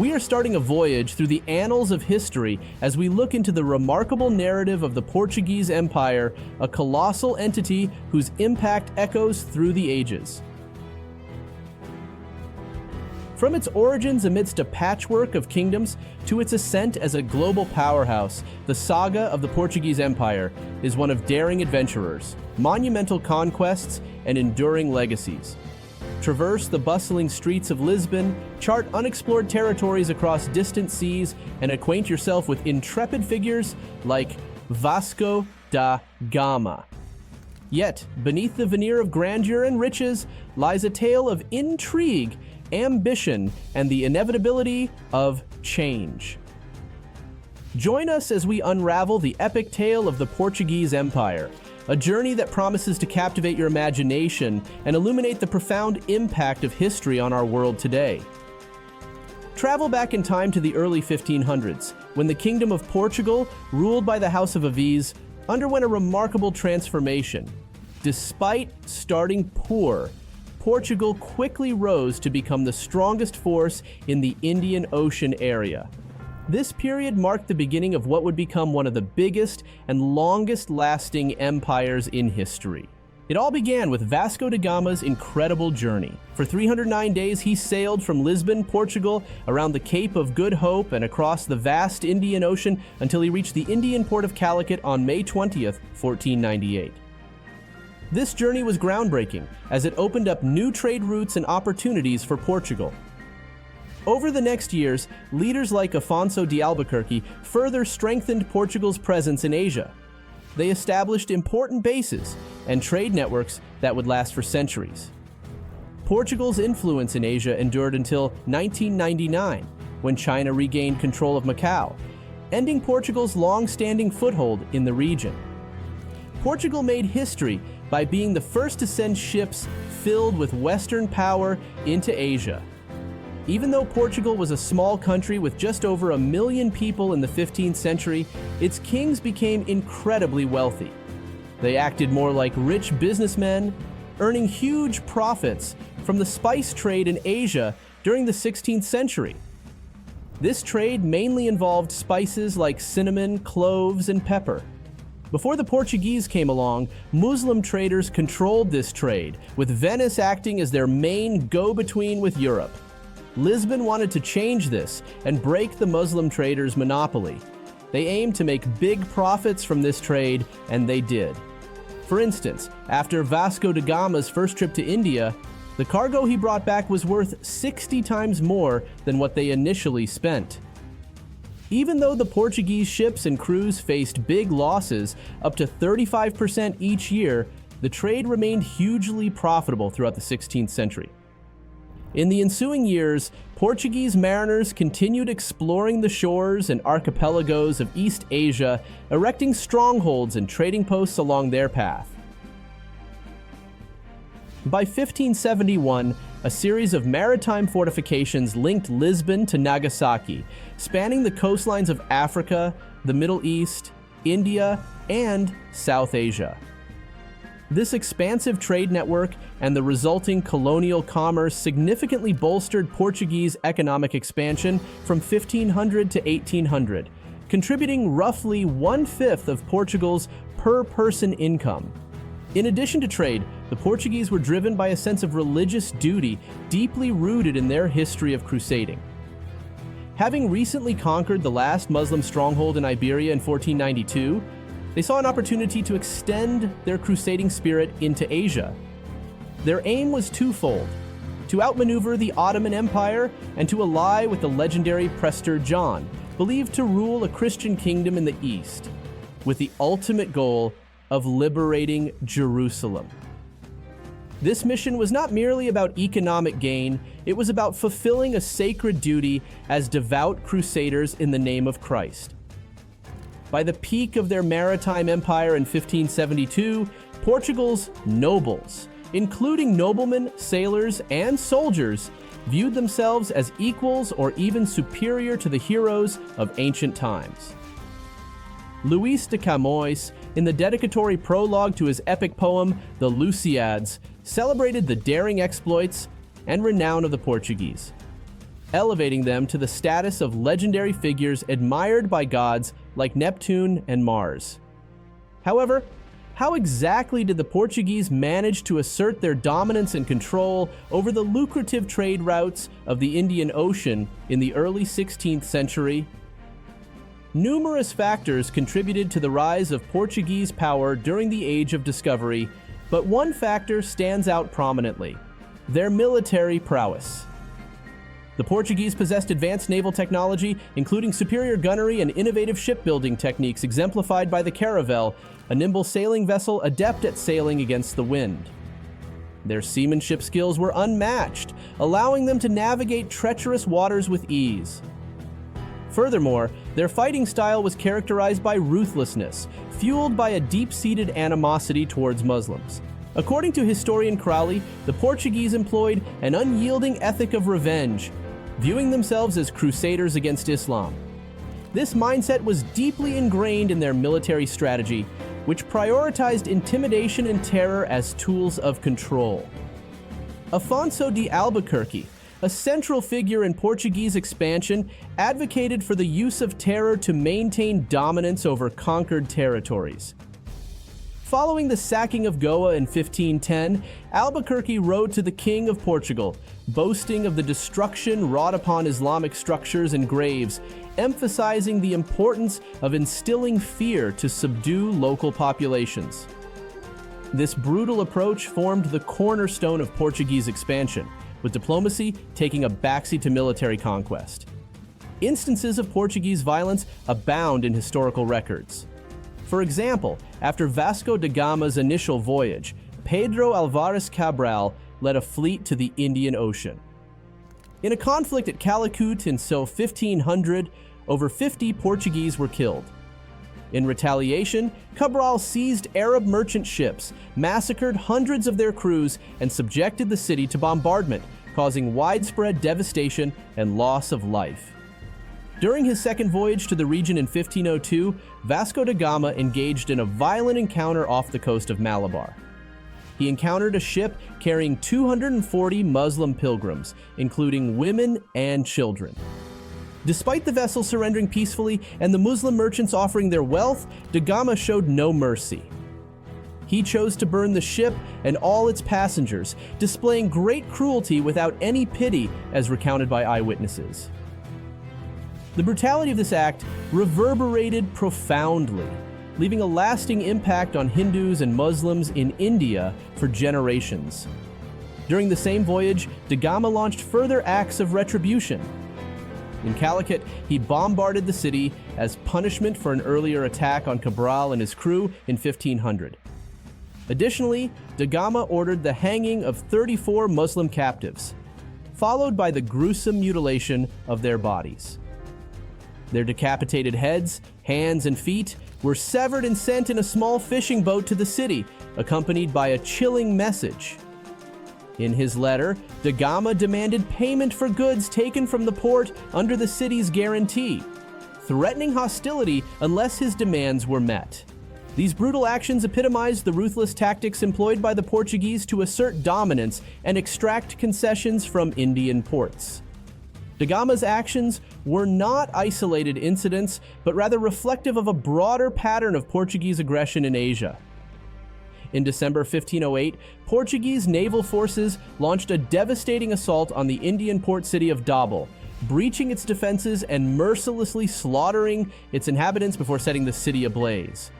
We are starting a voyage through the annals of history as we look into the remarkable narrative of the Portuguese Empire, a colossal entity whose impact echoes through the ages. From its origins amidst a patchwork of kingdoms to its ascent as a global powerhouse, the saga of the Portuguese Empire is one of daring adventurers, monumental conquests, and enduring legacies. Traverse the bustling streets of Lisbon, chart unexplored territories across distant seas, and acquaint yourself with intrepid figures like Vasco da Gama. Yet, beneath the veneer of grandeur and riches lies a tale of intrigue, ambition, and the inevitability of change. Join us as we unravel the epic tale of the Portuguese Empire, a journey that promises to captivate your imagination and illuminate the profound impact of history on our world today. Travel back in time to the early 1500s, when the Kingdom of Portugal, ruled by the House of Aviz, underwent a remarkable transformation. Despite starting poor, Portugal quickly rose to become the strongest force in the Indian Ocean area. This period marked the beginning of what would become one of the biggest and longest-lasting empires in history. It all began with Vasco da Gama's incredible journey. For 309 days, he sailed from Lisbon, Portugal, around the Cape of Good Hope and across the vast Indian Ocean until he reached the Indian port of Calicut on May 20th, 1498. This journey was groundbreaking, as it opened up new trade routes and opportunities for Portugal. Over the next years, leaders like Afonso de Albuquerque further strengthened Portugal's presence in Asia. They established important bases and trade networks that would last for centuries. Portugal's influence in Asia endured until 1999, when China regained control of Macau, ending Portugal's long-standing foothold in the region. Portugal made history by being the first to send ships filled with Western power into Asia. Even though Portugal was a small country with just over 1 million people in the 15th century, its kings became incredibly wealthy. They acted more like rich businessmen, earning huge profits from the spice trade in Asia during the 16th century. This trade mainly involved spices like cinnamon, cloves, and pepper. Before the Portuguese came along, Muslim traders controlled this trade, with Venice acting as their main go-between with Europe. Lisbon wanted to change this and break the Muslim traders' monopoly. They aimed to make big profits from this trade, and they did. For instance, after Vasco da Gama's first trip to India, the cargo he brought back was worth 60 times more than what they initially spent. Even though the Portuguese ships and crews faced big losses, up to 35% each year, the trade remained hugely profitable throughout the 16th century. In the ensuing years, Portuguese mariners continued exploring the shores and archipelagos of East Asia, erecting strongholds and trading posts along their path. By 1571, a series of maritime fortifications linked Lisbon to Nagasaki, spanning the coastlines of Africa, the Middle East, India, and South Asia. This expansive trade network and the resulting colonial commerce significantly bolstered Portuguese economic expansion from 1500 to 1800, contributing roughly 1/5 of Portugal's per-person income. In addition to trade, the Portuguese were driven by a sense of religious duty deeply rooted in their history of crusading. Having recently conquered the last Muslim stronghold in Iberia in 1492, they saw an opportunity to extend their crusading spirit into Asia. Their aim was twofold: to outmaneuver the Ottoman Empire and to ally with the legendary Prester John, believed to rule a Christian kingdom in the East, with the ultimate goal of liberating Jerusalem. This mission was not merely about economic gain, it was about fulfilling a sacred duty as devout crusaders in the name of Christ. By the peak of their maritime empire in 1572, Portugal's nobles, including noblemen, sailors, and soldiers, viewed themselves as equals or even superior to the heroes of ancient times. Luís de Camões, in the dedicatory prologue to his epic poem, The Lusíads, celebrated the daring exploits and renown of the Portuguese. elevating them to the status of legendary figures admired by gods like Neptune and Mars. However, how exactly did the Portuguese manage to assert their dominance and control over the lucrative trade routes of the Indian Ocean in the early 16th century? Numerous factors contributed to the rise of Portuguese power during the Age of Discovery, but one factor stands out prominently: their military prowess. The Portuguese possessed advanced naval technology, including superior gunnery and innovative shipbuilding techniques exemplified by the caravel, a nimble sailing vessel adept at sailing against the wind. Their seamanship skills were unmatched, allowing them to navigate treacherous waters with ease. Furthermore, their fighting style was characterized by ruthlessness, fueled by a deep-seated animosity towards Muslims. According to historian Crowley, the Portuguese employed an unyielding ethic of revenge, viewing themselves as crusaders against Islam. This mindset was deeply ingrained in their military strategy, which prioritized intimidation and terror as tools of control. Afonso de Albuquerque, a central figure in Portuguese expansion, advocated for the use of terror to maintain dominance over conquered territories. Following the sacking of Goa in 1510, Albuquerque wrote to the King of Portugal, boasting of the destruction wrought upon Islamic structures and graves, emphasizing the importance of instilling fear to subdue local populations. This brutal approach formed the cornerstone of Portuguese expansion, with diplomacy taking a backseat to military conquest. Instances of Portuguese violence abound in historical records. For example, after Vasco da Gama's initial voyage, Pedro Álvares Cabral led a fleet to the Indian Ocean. In a conflict at Calicut in 1500, over 50 Portuguese were killed. In retaliation, Cabral seized Arab merchant ships, massacred hundreds of their crews, and subjected the city to bombardment, causing widespread devastation and loss of life. During his second voyage to the region in 1502, Vasco da Gama engaged in a violent encounter off the coast of Malabar. He encountered a ship carrying 240 Muslim pilgrims, including women and children. Despite the vessel surrendering peacefully and the Muslim merchants offering their wealth, da Gama showed no mercy. He chose to burn the ship and all its passengers, displaying great cruelty without any pity, as recounted by eyewitnesses. The brutality of this act reverberated profoundly, leaving a lasting impact on Hindus and Muslims in India for generations. During the same voyage, da Gama launched further acts of retribution. In Calicut, he bombarded the city as punishment for an earlier attack on Cabral and his crew in 1500. Additionally, da Gama ordered the hanging of 34 Muslim captives, followed by the gruesome mutilation of their bodies. Their decapitated heads, hands, and feet were severed and sent in a small fishing boat to the city, accompanied by a chilling message. In his letter, da Gama demanded payment for goods taken from the port under the city's guarantee, threatening hostility unless his demands were met. These brutal actions epitomized the ruthless tactics employed by the Portuguese to assert dominance and extract concessions from Indian ports. Da Gama's actions were not isolated incidents, but rather reflective of a broader pattern of Portuguese aggression in Asia. In December 1508, Portuguese naval forces launched a devastating assault on the Indian port city of Dabal, breaching its defenses and mercilessly slaughtering its inhabitants before setting the city ablaze.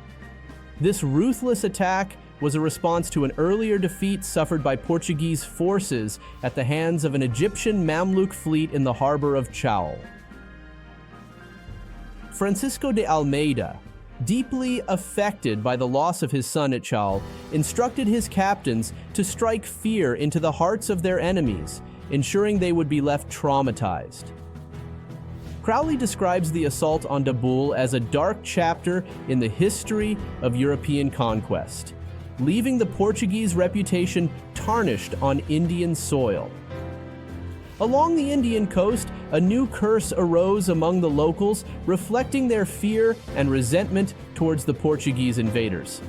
This ruthless attack was a response to an earlier defeat suffered by Portuguese forces at the hands of an Egyptian Mamluk fleet in the harbor of Chaul. Francisco de Almeida, deeply affected by the loss of his son at Chaul, instructed his captains to strike fear into the hearts of their enemies, ensuring they would be left traumatized. Crowley describes the assault on Dabul as a dark chapter in the history of European conquest, leaving the Portuguese reputation tarnished on Indian soil. Along the Indian coast, a new curse arose among the locals, reflecting their fear and resentment towards the Portuguese invaders.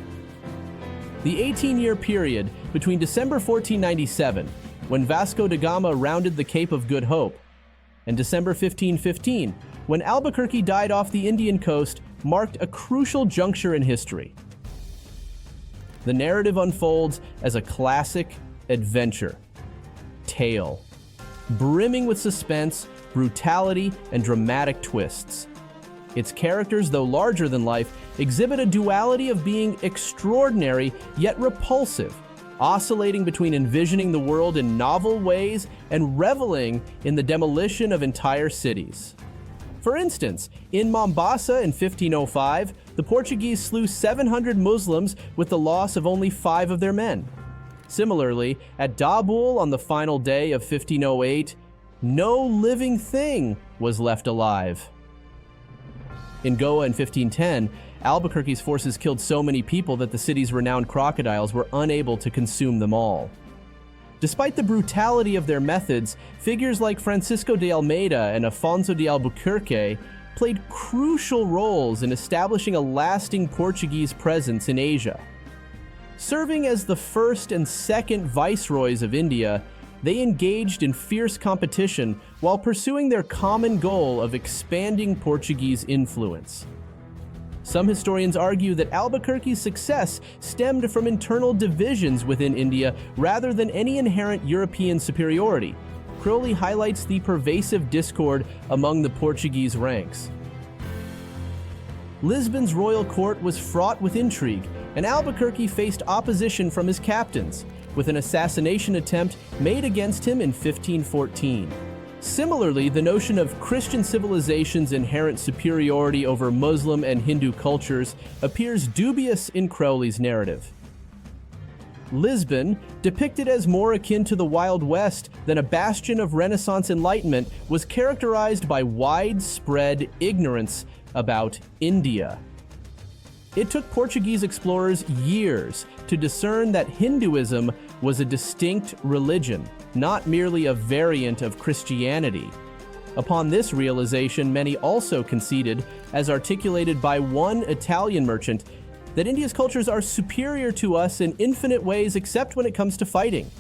The 18-year period between December 1497, when Vasco da Gama rounded the Cape of Good Hope, and December 1515, when Albuquerque died off the Indian coast, marked a crucial juncture in history. The narrative unfolds as a classic adventure tale, brimming with suspense, brutality, and dramatic twists. Its characters, though larger than life, exhibit a duality of being extraordinary yet repulsive, oscillating between envisioning the world in novel ways and reveling in the demolition of entire cities. For instance, in Mombasa in 1505, the Portuguese slew 700 Muslims with the loss of only 5 of their men. Similarly, at Dabul on the final day of 1508, no living thing was left alive. In Goa in 1510, Albuquerque's forces killed so many people that the city's renowned crocodiles were unable to consume them all. Despite the brutality of their methods, figures like Francisco de Almeida and Afonso de Albuquerque played crucial roles in establishing a lasting Portuguese presence in Asia. Serving as the first and second viceroys of India, they engaged in fierce competition while pursuing their common goal of expanding Portuguese influence. Some historians argue that Albuquerque's success stemmed from internal divisions within India rather than any inherent European superiority. Crowley highlights the pervasive discord among the Portuguese ranks. Lisbon's royal court was fraught with intrigue, and Albuquerque faced opposition from his captains, with an assassination attempt made against him in 1514. Similarly, the notion of Christian civilization's inherent superiority over Muslim and Hindu cultures appears dubious in Crowley's narrative. Lisbon, depicted as more akin to the Wild West than a bastion of Renaissance enlightenment, was characterized by widespread ignorance about India. It took Portuguese explorers years to discern that Hinduism was a distinct religion, not merely a variant of Christianity. Upon this realization, many also conceded, as articulated by one Italian merchant, that India's cultures are superior to us in infinite ways except when it comes to fighting.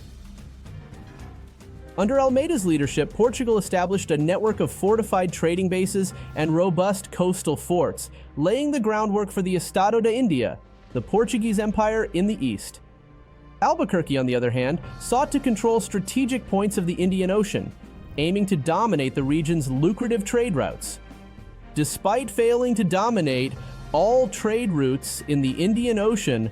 Under Almeida's leadership, Portugal established a network of fortified trading bases and robust coastal forts, laying the groundwork for the Estado de India, the Portuguese Empire in the east. Albuquerque, on the other hand, sought to control strategic points of the Indian Ocean, aiming to dominate the region's lucrative trade routes. Despite failing to dominate all trade routes in the Indian Ocean,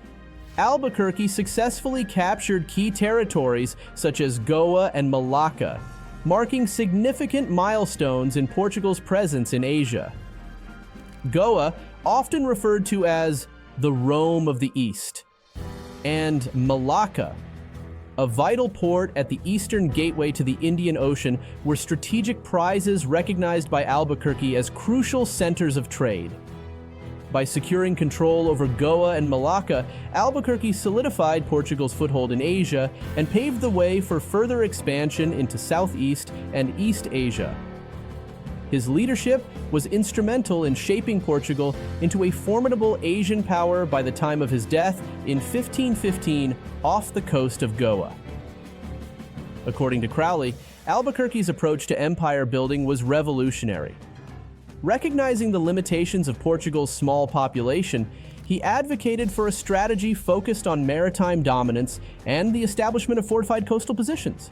Albuquerque successfully captured key territories such as Goa and Malacca, marking significant milestones in Portugal's presence in Asia. Goa, often referred to as the Rome of the East, and Malacca, a vital port at the eastern gateway to the Indian Ocean, were strategic prizes recognized by Albuquerque as crucial centers of trade. By securing control over Goa and Malacca, Albuquerque solidified Portugal's foothold in Asia and paved the way for further expansion into Southeast and East Asia. His leadership was instrumental in shaping Portugal into a formidable Asian power by the time of his death in 1515 off the coast of Goa. According to Crowley, Albuquerque's approach to empire building was revolutionary. Recognizing the limitations of Portugal's small population, he advocated for a strategy focused on maritime dominance and the establishment of fortified coastal positions.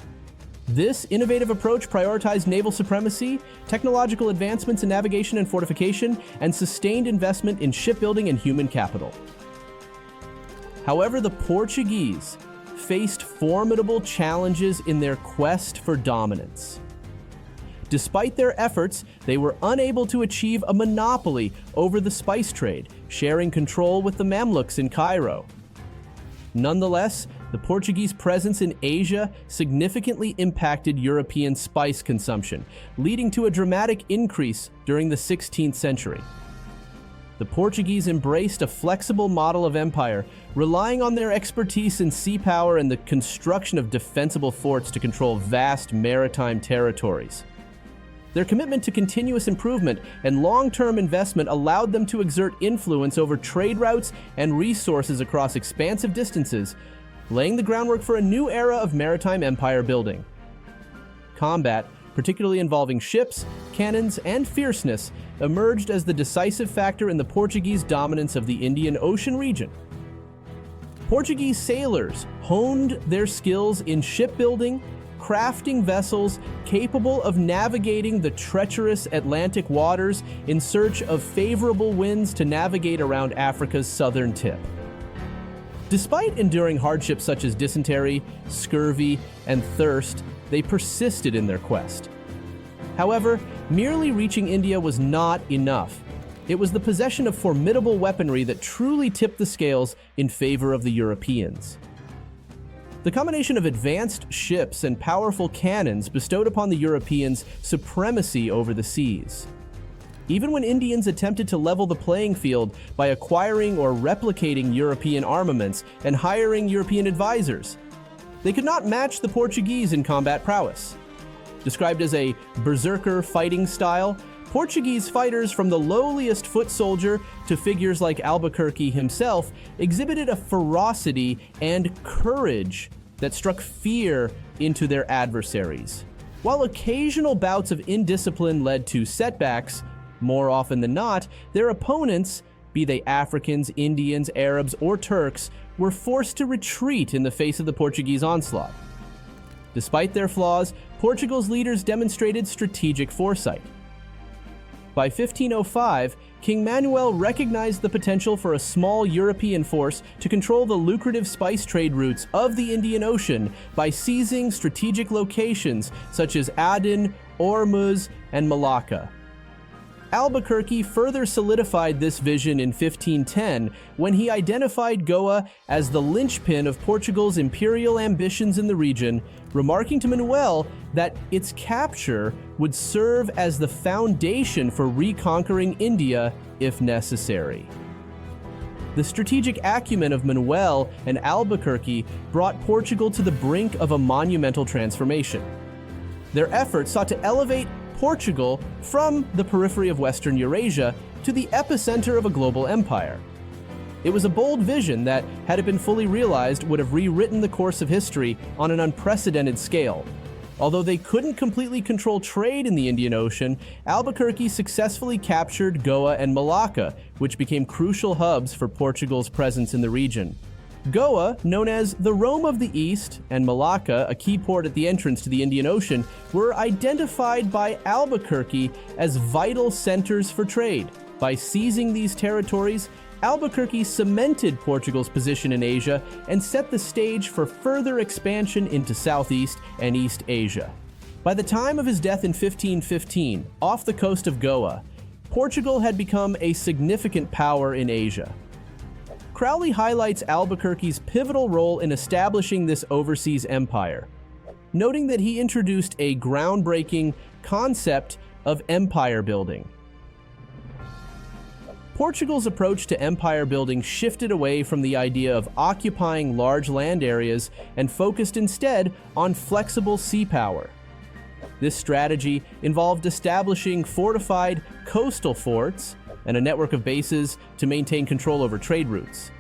This innovative approach prioritized naval supremacy, technological advancements in navigation and fortification, and sustained investment in shipbuilding and human capital. However, the Portuguese faced formidable challenges in their quest for dominance. Despite their efforts, they were unable to achieve a monopoly over the spice trade, sharing control with the Mamluks in Cairo. Nonetheless, the Portuguese presence in Asia significantly impacted European spice consumption, leading to a dramatic increase during the 16th century. The Portuguese embraced a flexible model of empire, relying on their expertise in sea power and the construction of defensible forts to control vast maritime territories. Their commitment to continuous improvement and long-term investment allowed them to exert influence over trade routes and resources across expansive distances, laying the groundwork for a new era of maritime empire building. Combat, particularly involving ships, cannons, and fierceness, emerged as the decisive factor in the Portuguese dominance of the Indian Ocean region. Portuguese sailors honed their skills in shipbuilding, crafting vessels capable of navigating the treacherous Atlantic waters in search of favorable winds to navigate around Africa's southern tip. Despite enduring hardships such as dysentery, scurvy, and thirst, they persisted in their quest. However, merely reaching India was not enough. It was the possession of formidable weaponry that truly tipped the scales in favor of the Europeans. The combination of advanced ships and powerful cannons bestowed upon the Europeans supremacy over the seas. Even when Indians attempted to level the playing field by acquiring or replicating European armaments and hiring European advisors, they could not match the Portuguese in combat prowess. Described as a berserker fighting style, Portuguese fighters from the lowliest foot soldier to figures like Albuquerque himself exhibited a ferocity and courage that struck fear into their adversaries. While occasional bouts of indiscipline led to setbacks, more often than not, their opponents, be they Africans, Indians, Arabs, or Turks, were forced to retreat in the face of the Portuguese onslaught. Despite their flaws, Portugal's leaders demonstrated strategic foresight. By 1505, King Manuel recognized the potential for a small European force to control the lucrative spice trade routes of the Indian Ocean by seizing strategic locations such as Aden, Ormuz, and Malacca. Albuquerque further solidified this vision in 1510 when he identified Goa as the linchpin of Portugal's imperial ambitions in the region, remarking to Manuel that its capture would serve as the foundation for reconquering India if necessary. The strategic acumen of Manuel and Albuquerque brought Portugal to the brink of a monumental transformation. Their efforts sought to elevate Portugal from the periphery of Western Eurasia to the epicenter of a global empire. It was a bold vision that, had it been fully realized, would have rewritten the course of history on an unprecedented scale. Although they couldn't completely control trade in the Indian Ocean, Albuquerque successfully captured Goa and Malacca, which became crucial hubs for Portugal's presence in the region. Goa, known as the Rome of the East, and Malacca, a key port at the entrance to the Indian Ocean, were identified by Albuquerque as vital centers for trade. By seizing these territories, Albuquerque cemented Portugal's position in Asia and set the stage for further expansion into Southeast and East Asia. By the time of his death in 1515, off the coast of Goa, Portugal had become a significant power in Asia. Crowley highlights Albuquerque's pivotal role in establishing this overseas empire, noting that he introduced a groundbreaking concept of empire building. Portugal's approach to empire building shifted away from the idea of occupying large land areas and focused instead on flexible sea power. This strategy involved establishing fortified coastal forts and a network of bases to maintain control over trade routes.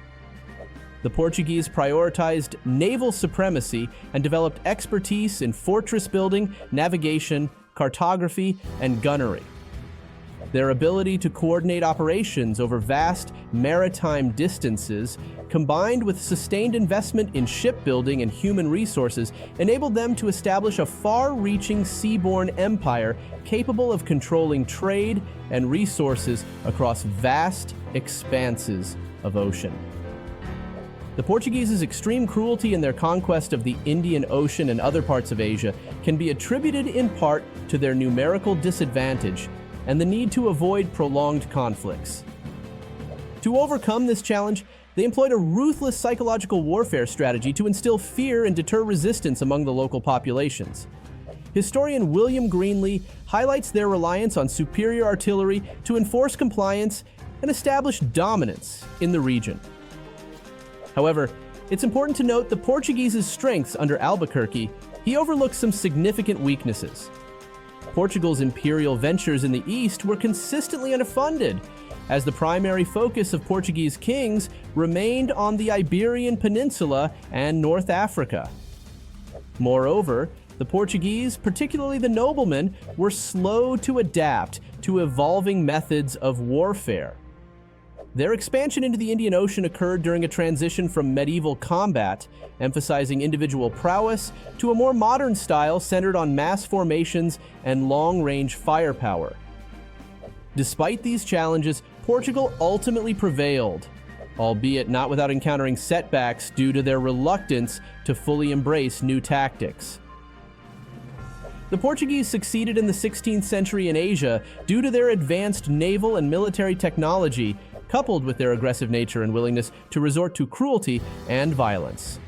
The Portuguese prioritized naval supremacy and developed expertise in fortress building, navigation, cartography, and gunnery. Their ability to coordinate operations over vast maritime distances, combined with sustained investment in shipbuilding and human resources, enabled them to establish a far-reaching seaborne empire capable of controlling trade and resources across vast expanses of ocean. The Portuguese's extreme cruelty in their conquest of the Indian Ocean and other parts of Asia can be attributed in part to their numerical disadvantage and the need to avoid prolonged conflicts. To overcome this challenge, they employed a ruthless psychological warfare strategy to instill fear and deter resistance among the local populations. Historian William Greenlee highlights their reliance on superior artillery to enforce compliance and establish dominance in the region. However, it's important to note the Portuguese's strengths under Albuquerque. He overlooked some significant weaknesses. Portugal's imperial ventures in the east were consistently underfunded, as the primary focus of Portuguese kings remained on the Iberian Peninsula and North Africa. Moreover, The Portuguese, particularly the noblemen, were slow to adapt to evolving methods of warfare. Their expansion into the Indian Ocean occurred during a transition from medieval combat, emphasizing individual prowess, to a more modern style centered on mass formations and long-range firepower. Despite these challenges, Portugal ultimately prevailed, albeit not without encountering setbacks due to their reluctance to fully embrace new tactics. The Portuguese succeeded in the 16th century in Asia due to their advanced naval and military technology, coupled with their aggressive nature and willingness to resort to cruelty and violence.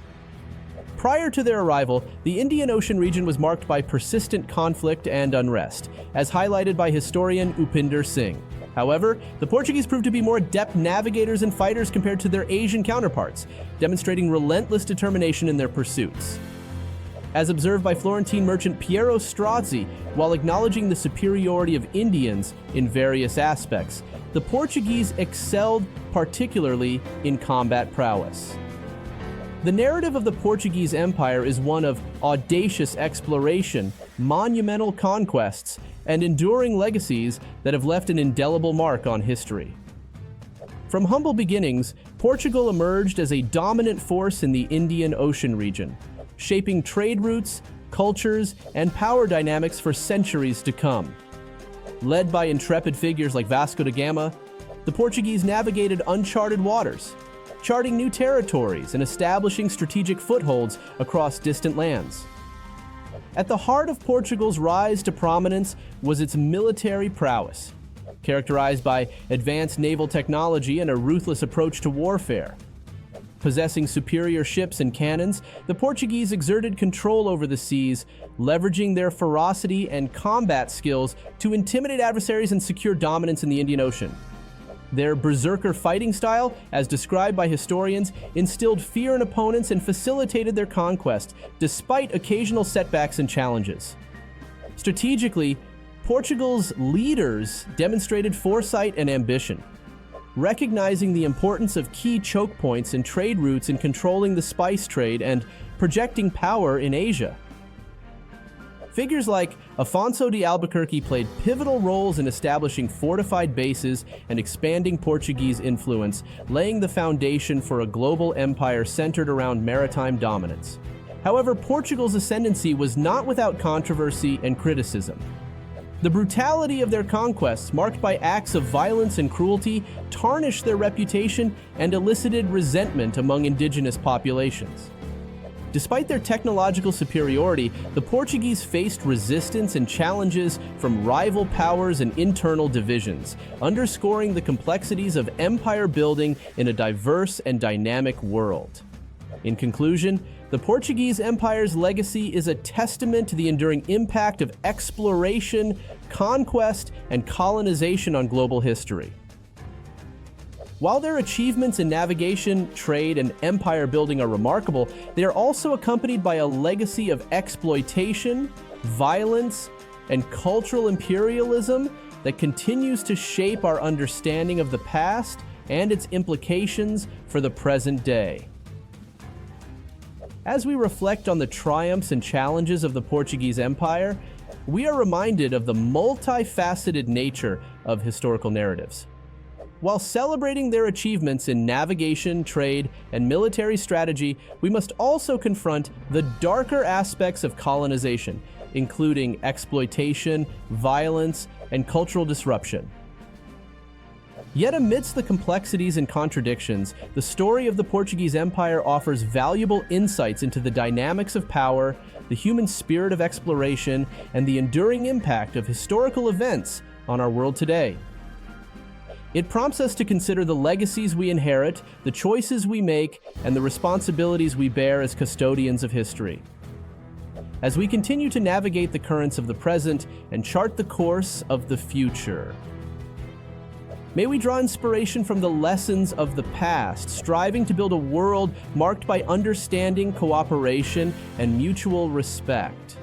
Prior to their arrival, the Indian Ocean region was marked by persistent conflict and unrest, as highlighted by historian Upinder Singh. However, the Portuguese proved to be more adept navigators and fighters compared to their Asian counterparts, demonstrating relentless determination in their pursuits. As observed by Florentine merchant Piero Strozzi, while acknowledging the superiority of Indians in various aspects, the Portuguese excelled particularly in combat prowess. The narrative of the Portuguese Empire is one of audacious exploration, monumental conquests, and enduring legacies that have left an indelible mark on history. From humble beginnings, Portugal emerged as a dominant force in the Indian Ocean region, shaping trade routes, cultures, and power dynamics for centuries to come. Led by intrepid figures like Vasco da Gama, the Portuguese navigated uncharted waters, charting new territories and establishing strategic footholds across distant lands. At the heart of Portugal's rise to prominence was its military prowess, characterized by advanced naval technology and a ruthless approach to warfare. Possessing superior ships and cannons, the Portuguese exerted control over the seas, leveraging their ferocity and combat skills to intimidate adversaries and secure dominance in the Indian Ocean. Their berserker fighting style, as described by historians, instilled fear in opponents and facilitated their conquest, despite occasional setbacks and challenges. Strategically, Portugal's leaders demonstrated foresight and ambition, recognizing the importance of key choke points and trade routes in controlling the spice trade and projecting power in Asia. Figures like Afonso de Albuquerque played pivotal roles in establishing fortified bases and expanding Portuguese influence, laying the foundation for a global empire centered around maritime dominance. However, Portugal's ascendancy was not without controversy and criticism. The brutality of their conquests, marked by acts of violence and cruelty, tarnished their reputation and elicited resentment among indigenous populations. Despite their technological superiority, the Portuguese faced resistance and challenges from rival powers and internal divisions, underscoring the complexities of empire building in a diverse and dynamic world. In conclusion, the Portuguese Empire's legacy is a testament to the enduring impact of exploration, conquest, and colonization on global history. While their achievements in navigation, trade, and empire building are remarkable, they are also accompanied by a legacy of exploitation, violence, and cultural imperialism that continues to shape our understanding of the past and its implications for the present day. As we reflect on the triumphs and challenges of the Portuguese Empire, we are reminded of the multifaceted nature of historical narratives. While celebrating their achievements in navigation, trade, and military strategy, we must also confront the darker aspects of colonization, including exploitation, violence, and cultural disruption. Yet amidst the complexities and contradictions, the story of the Portuguese Empire offers valuable insights into the dynamics of power, the human spirit of exploration, and the enduring impact of historical events on our world today. It prompts us to consider the legacies we inherit, the choices we make, and the responsibilities we bear as custodians of history. As we continue to navigate the currents of the present and chart the course of the future, may we draw inspiration from the lessons of the past, striving to build a world marked by understanding, cooperation, and mutual respect.